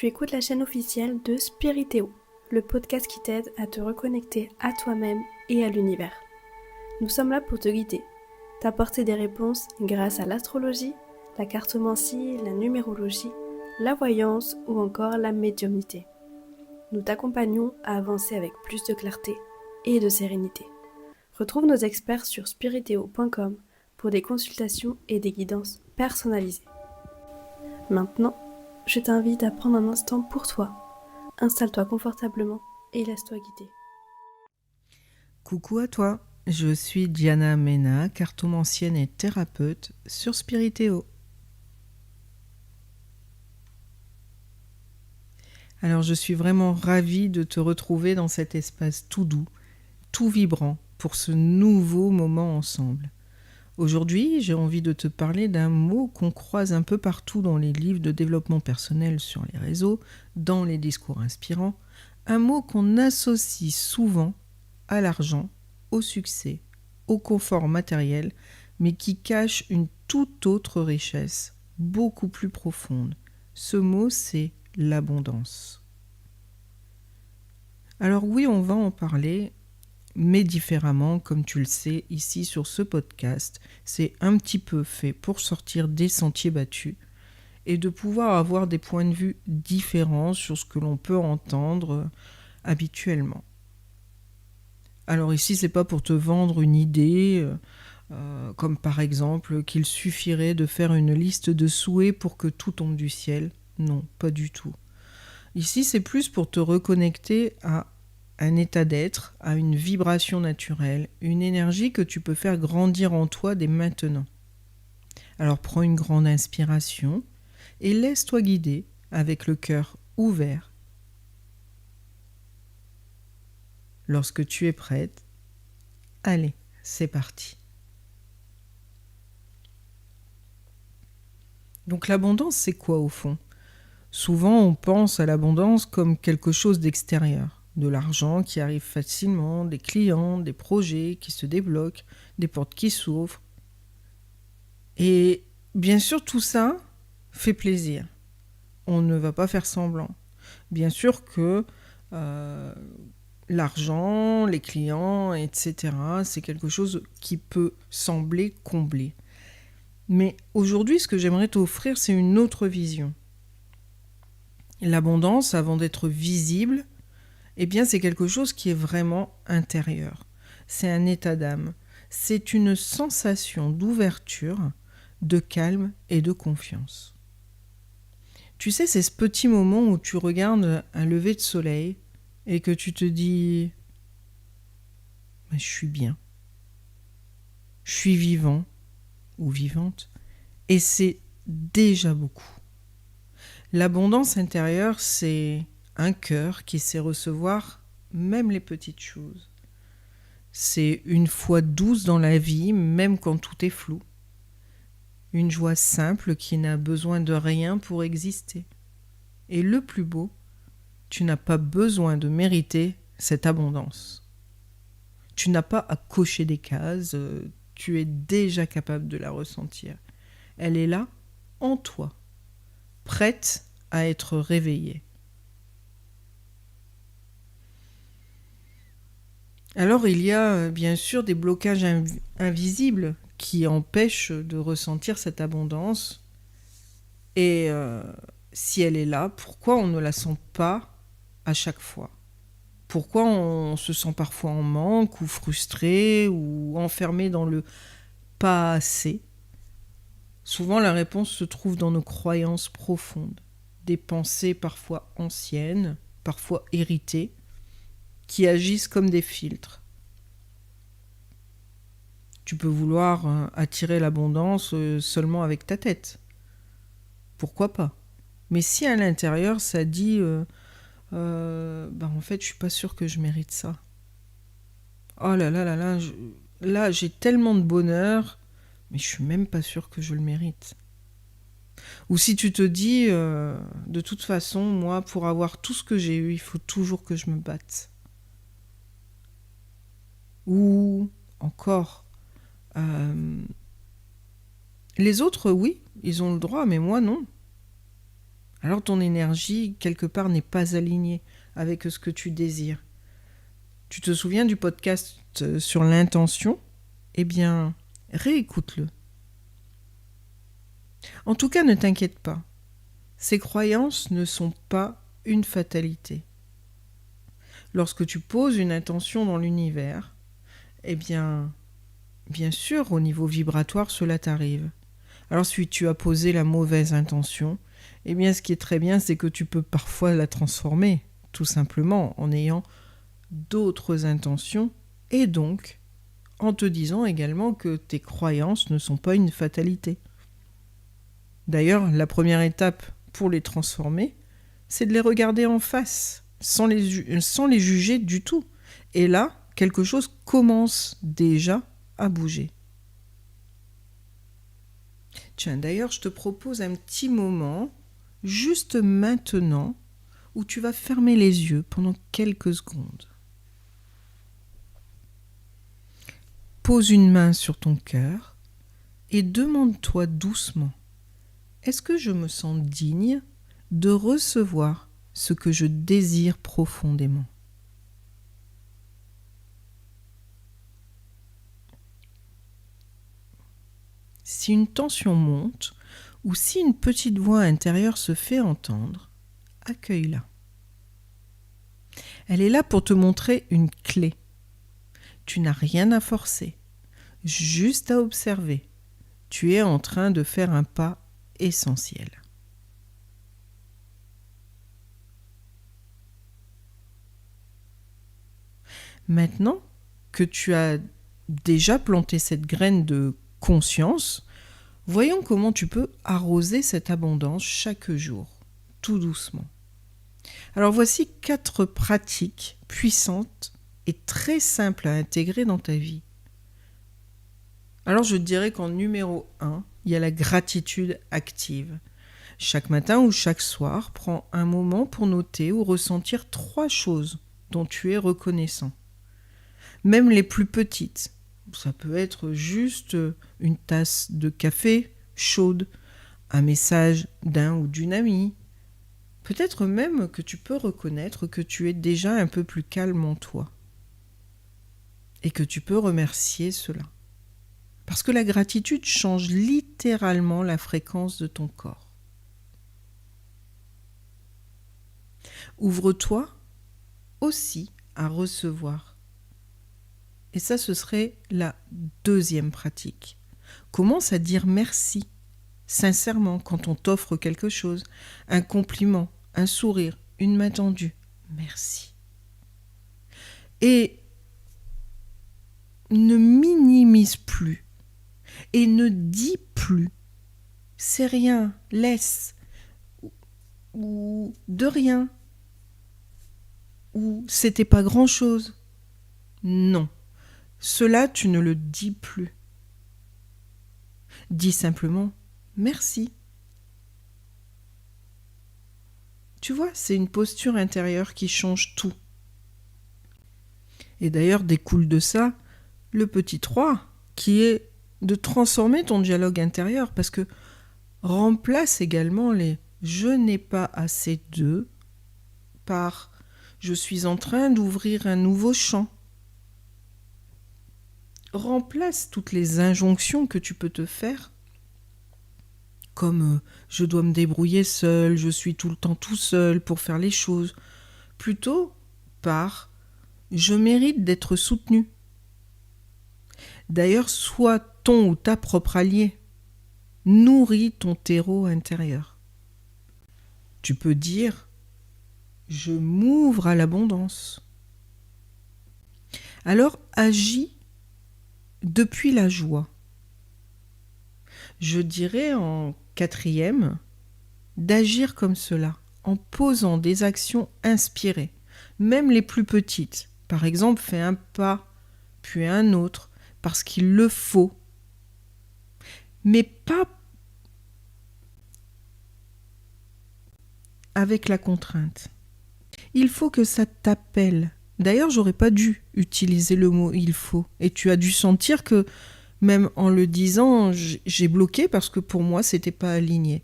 Tu écoutes la chaîne officielle de Spiritéo, le podcast qui t'aide à te reconnecter à toi-même et à l'univers. Nous sommes là pour te guider, t'apporter des réponses grâce à l'astrologie, la cartomancie, la numérologie, la voyance ou encore la médiumnité. Nous t'accompagnons à avancer avec plus de clarté et de sérénité. Retrouve nos experts sur spiritéo.com pour des consultations et des guidances personnalisées. Maintenant, je t'invite à prendre un instant pour toi. Installe-toi confortablement et laisse-toi guider. Coucou à toi, je suis Diana Mena, cartomancienne et thérapeute sur Spiritéo. Alors je suis vraiment ravie de te retrouver dans cet espace tout doux, tout vibrant pour ce nouveau moment ensemble. Aujourd'hui, j'ai envie de te parler d'un mot qu'on croise un peu partout dans les livres de développement personnel sur les réseaux, dans les discours inspirants, un mot qu'on associe souvent à l'argent, au succès, au confort matériel, mais qui cache une toute autre richesse, beaucoup plus profonde. Ce mot, c'est l'abondance. Alors oui, on va en parler, mais différemment, comme tu le sais, ici sur ce podcast, c'est un petit peu fait pour sortir des sentiers battus et de pouvoir avoir des points de vue différents sur ce que l'on peut entendre habituellement. Alors ici, c'est pas pour te vendre une idée, comme par exemple qu'il suffirait de faire une liste de souhaits pour que tout tombe du ciel. Non, pas du tout. Ici, c'est plus pour te reconnecter à un état d'être, à une vibration naturelle, une énergie que tu peux faire grandir en toi dès maintenant. Alors prends une grande inspiration et laisse-toi guider avec le cœur ouvert. Lorsque tu es prête, allez, c'est parti. Donc l'abondance, c'est quoi au fond ? Souvent, on pense à l'abondance comme quelque chose d'extérieur. De l'argent qui arrive facilement, des clients, des projets qui se débloquent, des portes qui s'ouvrent. Et bien sûr, tout ça fait plaisir. On ne va pas faire semblant. Bien sûr que l'argent, les clients, etc., c'est quelque chose qui peut sembler combler. Mais aujourd'hui, ce que j'aimerais t'offrir, c'est une autre vision. L'abondance, avant d'être visible, eh bien, c'est quelque chose qui est vraiment intérieur. C'est un état d'âme. C'est une sensation d'ouverture, de calme et de confiance. Tu sais, c'est ce petit moment où tu regardes un lever de soleil et que tu te dis « je suis bien, je suis vivant ou vivante » et c'est déjà beaucoup. L'abondance intérieure, c'est un cœur qui sait recevoir même les petites choses. C'est une foi douce dans la vie, même quand tout est flou. Une joie simple qui n'a besoin de rien pour exister. Et le plus beau, tu n'as pas besoin de mériter cette abondance. Tu n'as pas à cocher des cases, tu es déjà capable de la ressentir. Elle est là, en toi, prête à être réveillée. Alors il y a bien sûr des blocages invisibles qui empêchent de ressentir cette abondance. Et si elle est là, pourquoi on ne la sent pas à chaque fois ? Pourquoi on se sent parfois en manque ou frustré ou enfermé dans le pas assez ? Souvent la réponse se trouve dans nos croyances profondes, des pensées parfois anciennes, parfois héritées, qui agissent comme des filtres. Tu peux vouloir attirer l'abondance seulement avec ta tête. Pourquoi pas ? Mais si à l'intérieur ça dit en fait je suis pas sûre que je mérite ça. Oh là là là là, là j'ai tellement de bonheur, mais je suis même pas sûre que je le mérite. Ou si tu te dis de toute façon, moi pour avoir tout ce que j'ai eu, il faut toujours que je me batte. Ou encore, les autres, oui, ils ont le droit, mais moi, non. alors ton énergie, quelque part, n'est pas alignée avec ce que tu désires. Tu te souviens du podcast sur l'intention ? Eh bien, réécoute-le. En tout cas, ne t'inquiète pas. Ces croyances ne sont pas une fatalité. Lorsque tu poses une intention dans l'univers, eh bien sûr, au niveau vibratoire, cela t'arrive. Alors si tu as posé la mauvaise intention, eh bien ce qui est très bien, c'est que tu peux parfois la transformer, tout simplement, en ayant d'autres intentions, et donc en te disant également que tes croyances ne sont pas une fatalité. D'ailleurs, la première étape pour les transformer, c'est de les regarder en face, sans les juger du tout. Et là, quelque chose commence déjà à bouger. Tiens, d'ailleurs, je te propose un petit moment, juste maintenant, où tu vas fermer les yeux pendant quelques secondes. Pose une main sur ton cœur et demande-toi doucement, est-ce que je me sens digne de recevoir ce que je désire profondément ? Si une tension monte ou si une petite voix intérieure se fait entendre, accueille-la. Elle est là pour te montrer une clé. Tu n'as rien à forcer, juste à observer. Tu es en train de faire un pas essentiel. Maintenant que tu as déjà planté cette graine de conscience, voyons comment tu peux arroser cette abondance chaque jour, tout doucement. Alors voici 4 pratiques puissantes et très simples à intégrer dans ta vie. Alors je dirais qu'en numéro 1, il y a la gratitude active. Chaque matin ou chaque soir, prends un moment pour noter ou ressentir 3 choses dont tu es reconnaissant. Même les plus petites. Ça peut être juste une tasse de café chaude, un message d'un ou d'une amie. Peut-être même que tu peux reconnaître que tu es déjà un peu plus calme en toi. Et que tu peux remercier cela. Parce que la gratitude change littéralement la fréquence de ton corps. Ouvre-toi aussi à recevoir. Et ça, ce serait la 2e pratique. Commence à dire merci, sincèrement, quand on t'offre quelque chose, un compliment, un sourire, une main tendue. Merci. Et ne minimise plus. Et ne dis plus. C'est rien, laisse. Ou de rien. Ou c'était pas grand-chose. Non. Cela, tu ne le dis plus. Dis simplement merci. Tu vois, c'est une posture intérieure qui change tout. Et d'ailleurs, découle de ça le petit 3, qui est de transformer ton dialogue intérieur, parce que remplace également les « je n'ai pas assez de » par « je suis en train d'ouvrir un nouveau champ ». Remplace toutes les injonctions que tu peux te faire, comme je dois me débrouiller seul, je suis tout le temps tout seul pour faire les choses, plutôt par je mérite d'être soutenu. D'ailleurs, sois ton ou ta propre allié, nourris ton terreau intérieur. Tu peux dire je m'ouvre à l'abondance. Alors agis depuis la joie. Je dirais en 4e, d'agir comme cela, en posant des actions inspirées, même les plus petites. Par exemple, fais un pas, puis un autre, parce qu'il le faut. Mais pas avec la contrainte. Il faut que ça t'appelle. D'ailleurs, j'aurais pas dû utiliser le mot « il faut ». Et tu as dû sentir que, même en le disant, j'ai bloqué parce que pour moi, c'était pas aligné.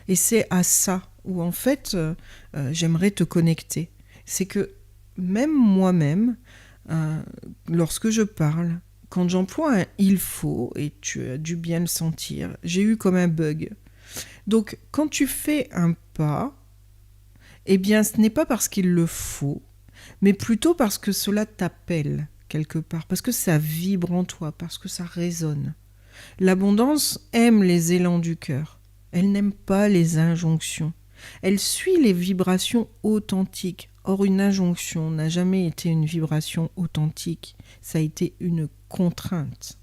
Et c'est à ça où en fait j'aimerais te connecter. C'est que même moi-même, lorsque je parle, quand j'emploie un « il faut », et tu as dû bien le sentir, j'ai eu comme un bug. Donc quand tu fais un pas, eh bien ce n'est pas parce qu'il le faut, mais plutôt parce que cela t'appelle quelque part, parce que ça vibre en toi, parce que ça résonne. L'abondance aime les élans du cœur. Elle n'aime pas les injonctions. Elle suit les vibrations authentiques. Or, une injonction n'a jamais été une vibration authentique. Ça a été une contrainte.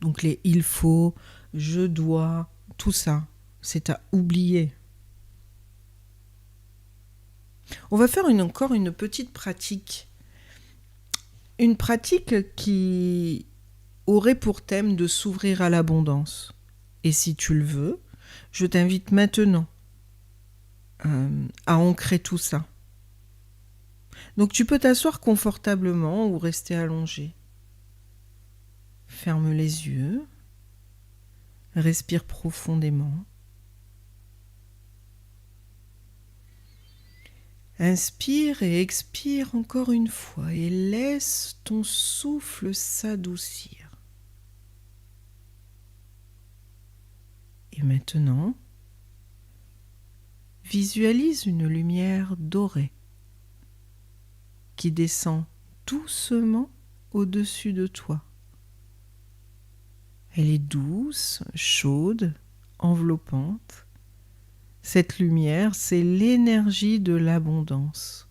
Donc les « il faut »,« je dois », tout ça, c'est à oublier. On va faire encore une petite pratique. Une pratique qui aurait pour thème de s'ouvrir à l'abondance. Et si tu le veux, je t'invite maintenant à ancrer tout ça. Donc tu peux t'asseoir confortablement ou rester allongé. Ferme les yeux, respire profondément. Inspire et expire encore une fois et laisse ton souffle s'adoucir. Et maintenant, visualise une lumière dorée qui descend doucement au-dessus de toi. Elle est douce, chaude, enveloppante. Cette lumière, c'est l'énergie de l'abondance.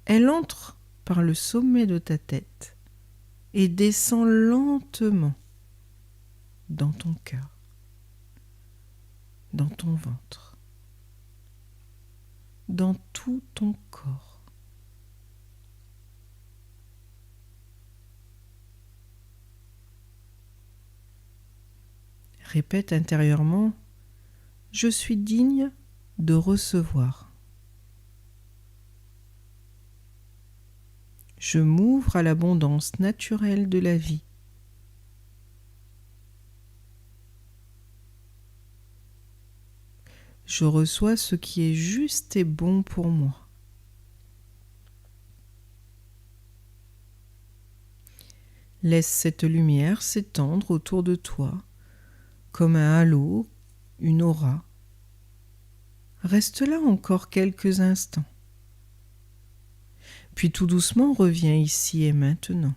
Elle entre par le sommet de ta tête et descend lentement dans ton cœur, dans ton ventre, dans tout ton corps. Répète intérieurement: je suis digne de recevoir. Je m'ouvre à l'abondance naturelle de la vie. Je reçois ce qui est juste et bon pour moi. Laisse cette lumière s'étendre autour de toi comme un halo, une aura. Reste là encore quelques instants. Puis tout doucement reviens ici et maintenant.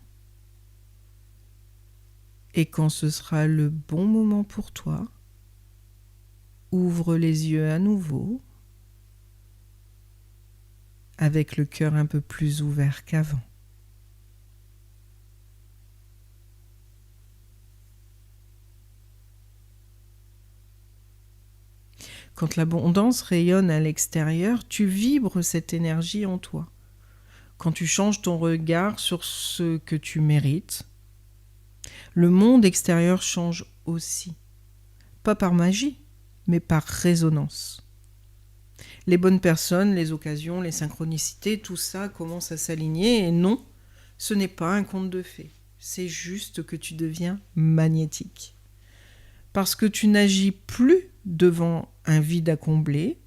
Et quand ce sera le bon moment pour toi, ouvre les yeux à nouveau, avec le cœur un peu plus ouvert qu'avant. Quand l'abondance rayonne à l'extérieur, tu vibres cette énergie en toi. Quand tu changes ton regard sur ce que tu mérites, le monde extérieur change aussi. Pas par magie, mais par résonance. Les bonnes personnes, les occasions, les synchronicités, tout ça commence à s'aligner. Et non, ce n'est pas un conte de fées. C'est juste que tu deviens magnétique. Parce que tu n'agis plus devant un vide à combler,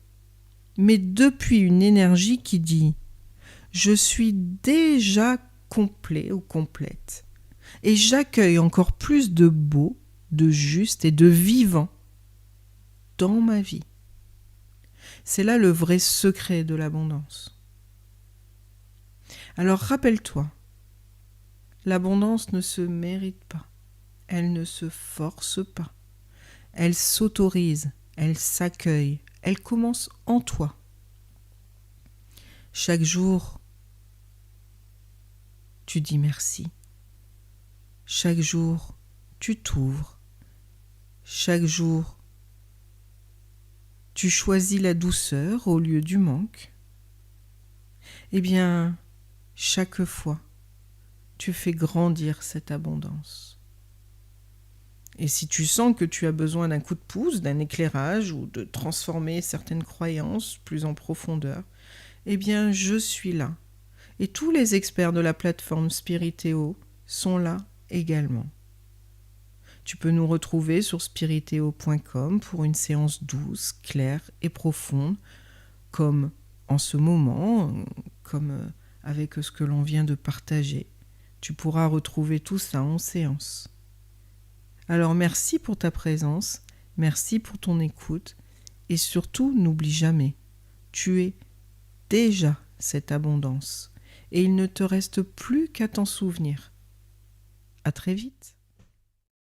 mais depuis une énergie qui dit « Je suis déjà complet ou complète et j'accueille encore plus de beau, de juste et de vivant dans ma vie. » C'est là le vrai secret de l'abondance. Alors rappelle-toi, l'abondance ne se mérite pas, elle ne se force pas. Elle s'autorise, elle s'accueille, elle commence en toi. Chaque jour, tu dis merci. Chaque jour, tu t'ouvres. Chaque jour, tu choisis la douceur au lieu du manque. Eh bien, chaque fois, tu fais grandir cette abondance. Et si tu sens que tu as besoin d'un coup de pouce, d'un éclairage ou de transformer certaines croyances plus en profondeur, eh bien je suis là. Et tous les experts de la plateforme Spiritéo sont là également. Tu peux nous retrouver sur spiriteo.com pour une séance douce, claire et profonde, comme en ce moment, comme avec ce que l'on vient de partager. Tu pourras retrouver tout ça en séance. Alors merci pour ta présence, merci pour ton écoute et surtout n'oublie jamais, tu es déjà cette abondance et il ne te reste plus qu'à t'en souvenir. À très vite.